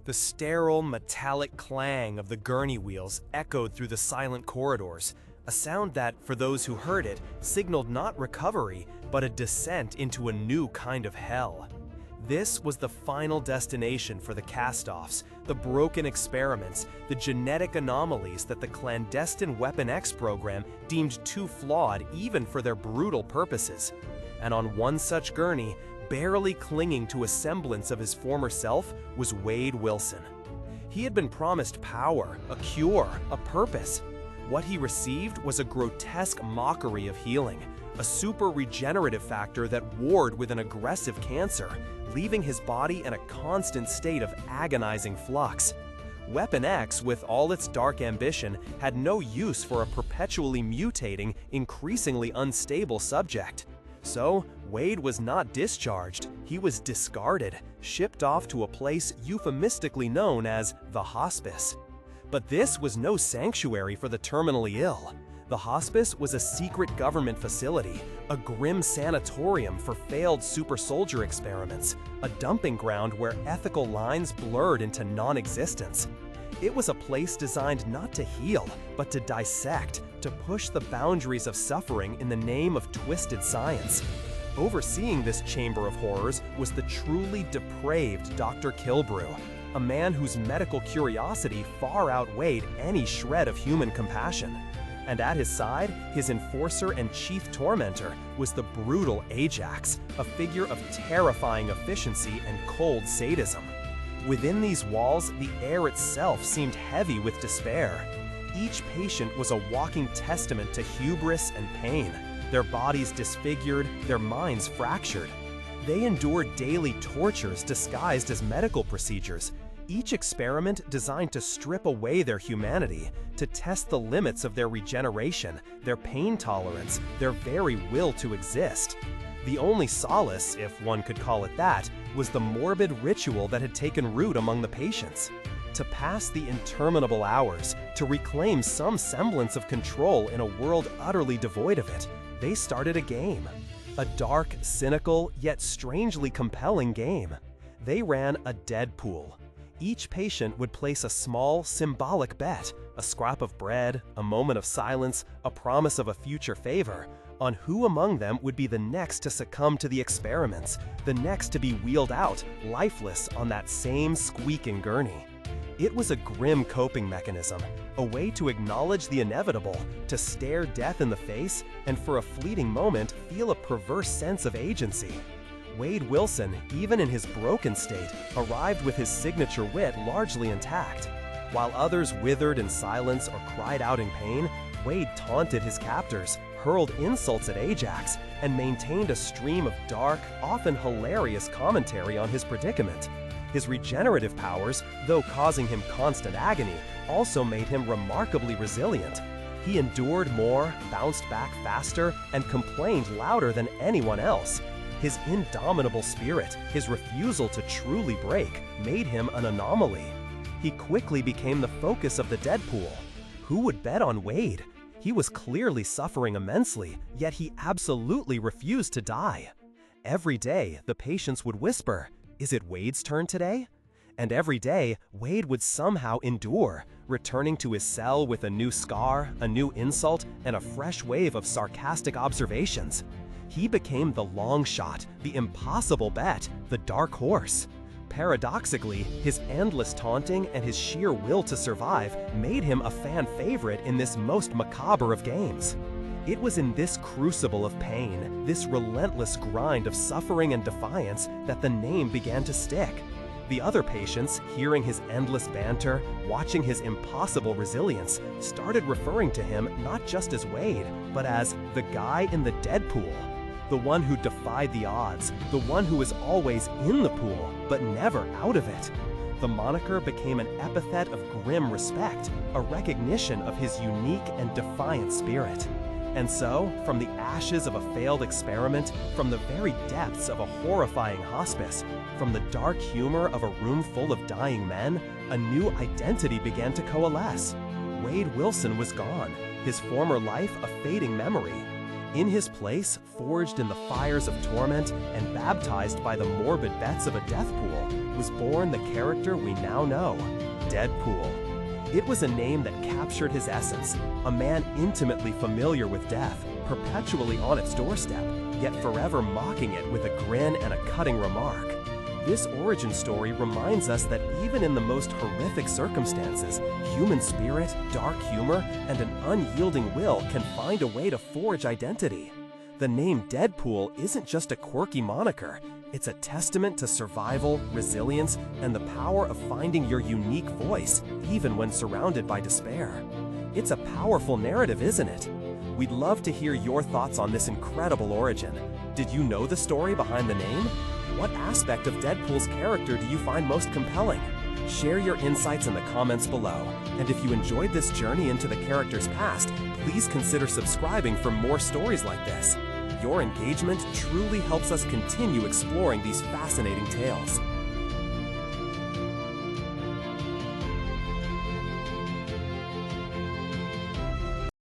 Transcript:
The sterile, metallic clang of the gurney wheels echoed through the silent corridors, a sound that, for those who heard it, signaled not recovery, but a descent into a new kind of hell. This was the final destination for the cast-offs, the broken experiments, the genetic anomalies that the clandestine Weapon X program deemed too flawed even for their brutal purposes. And on one such gurney, barely clinging to a semblance of his former self, was Wade Wilson. He had been promised power, a cure, a purpose. What he received was a grotesque mockery of healing, a super regenerative factor that warred with an aggressive cancer, leaving his body in a constant state of agonizing flux. Weapon X, with all its dark ambition, had no use for a perpetually mutating, increasingly unstable subject. So, Wade was not discharged, he was discarded, shipped off to a place euphemistically known as the Hospice. But this was no sanctuary for the terminally ill. The Hospice was a secret government facility, a grim sanatorium for failed super soldier experiments, a dumping ground where ethical lines blurred into non-existence. It was a place designed not to heal, but to dissect, to push the boundaries of suffering in the name of twisted science. Overseeing this chamber of horrors was the truly depraved Dr. Killebrew, a man whose medical curiosity far outweighed any shred of human compassion. And at his side, his enforcer and chief tormentor was the brutal Ajax, a figure of terrifying efficiency and cold sadism. Within these walls, the air itself seemed heavy with despair. Each patient was a walking testament to hubris and pain, their bodies disfigured, their minds fractured. They endured daily tortures disguised as medical procedures, each experiment designed to strip away their humanity, to test the limits of their regeneration, their pain tolerance, their very will to exist. The only solace, if one could call it that, was the morbid ritual that had taken root among the patients. To pass the interminable hours, to reclaim some semblance of control in a world utterly devoid of it, they started a game. A dark, cynical, yet strangely compelling game. They ran a Deadpool. Each patient would place a small, symbolic bet, a scrap of bread, a moment of silence, a promise of a future favor, on who among them would be the next to succumb to the experiments, the next to be wheeled out, lifeless, on that same squeaking gurney. It was a grim coping mechanism, a way to acknowledge the inevitable, to stare death in the face, and for a fleeting moment feel a perverse sense of agency. Wade Wilson, even in his broken state, arrived with his signature wit largely intact. While others withered in silence or cried out in pain, Wade taunted his captors, hurled insults at Ajax, and maintained a stream of dark, often hilarious commentary on his predicament. His regenerative powers, though causing him constant agony, also made him remarkably resilient. He endured more, bounced back faster, and complained louder than anyone else. His indomitable spirit, his refusal to truly break, made him an anomaly. He quickly became the focus of the Deadpool. Who would bet on Wade? He was clearly suffering immensely, yet he absolutely refused to die. Every day, the patients would whisper, "Is it Wade's turn today?" And every day, Wade would somehow endure, returning to his cell with a new scar, a new insult, and a fresh wave of sarcastic observations. He became the long shot, the impossible bet, the dark horse. Paradoxically, his endless taunting and his sheer will to survive made him a fan favorite in this most macabre of games. It was in this crucible of pain, this relentless grind of suffering and defiance, that the name began to stick. The other patients, hearing his endless banter, watching his impossible resilience, started referring to him not just as Wade, but as the guy in the Deadpool. The one who defied the odds, the one who was always in the pool, but never out of it. The moniker became an epithet of grim respect, a recognition of his unique and defiant spirit. And so, from the ashes of a failed experiment, from the very depths of a horrifying hospice, from the dark humor of a room full of dying men, a new identity began to coalesce. Wade Wilson was gone, his former life a fading memory. In his place, forged in the fires of torment and baptized by the morbid bets of a death pool, was born the character we now know, Deadpool. It was a name that captured his essence, a man intimately familiar with death, perpetually on its doorstep, yet forever mocking it with a grin and a cutting remark. This origin story reminds us that even in the most horrific circumstances, human spirit, dark humor, and an unyielding will can find a way to forge identity. The name Deadpool isn't just a quirky moniker, it's a testament to survival, resilience, and the power of finding your unique voice, even when surrounded by despair. It's a powerful narrative, isn't it? We'd love to hear your thoughts on this incredible origin. Did you know the story behind the name? What aspect of Deadpool's character do you find most compelling? Share your insights in the comments below. And if you enjoyed this journey into the character's past, please consider subscribing for more stories like this. Your engagement truly helps us continue exploring these fascinating tales.